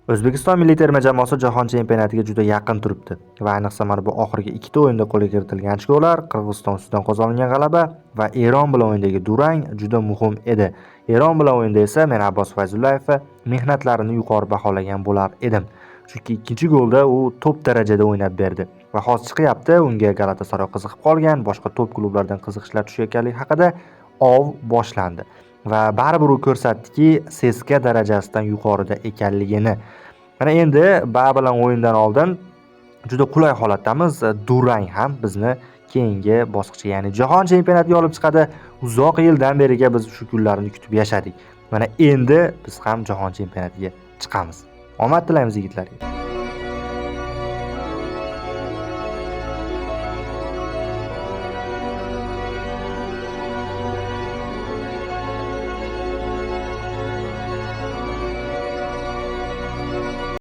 O'zbekiston milliy terma jamoasi jahon chempionatiga juda yaqin turibdi va ayniqsa mana bu oxirgi ikkita o'yinda qo'lga kiritilgan ochkolar, Qirg'iziston ustidan qozonilgan g'alaba va Eron bilan o'yindagi durang juda muhim edi. Eron bilan o'yinda esa men Abbos Fayzullayevni mehnatlarini yuqori baholagan bo'lar edim. Chunki ikkinchi golda u top darajada o'ynab berdi va hozir chiqyapti, unga Galatasaray qiziqib qolgan, boshqa top klublardan qiziqishlar tushayotganligi haqida ov boshlandi. Va baribir u ko'rsatdiki, CSKA darajasidan yuqorida ekanligini. Mana endi bilan o'yindan oldin juda qulay holatdamiz. Durang ham bizni keyingi bosqichga, ya'ni jahon chempionatiga olib chiqadi. Uzoq yildan beriga biz shu kunlarni kutib yashadik. Mana endi biz ham jahon chempionatiga chiqamiz. Omad tilaymiz yigitlarga.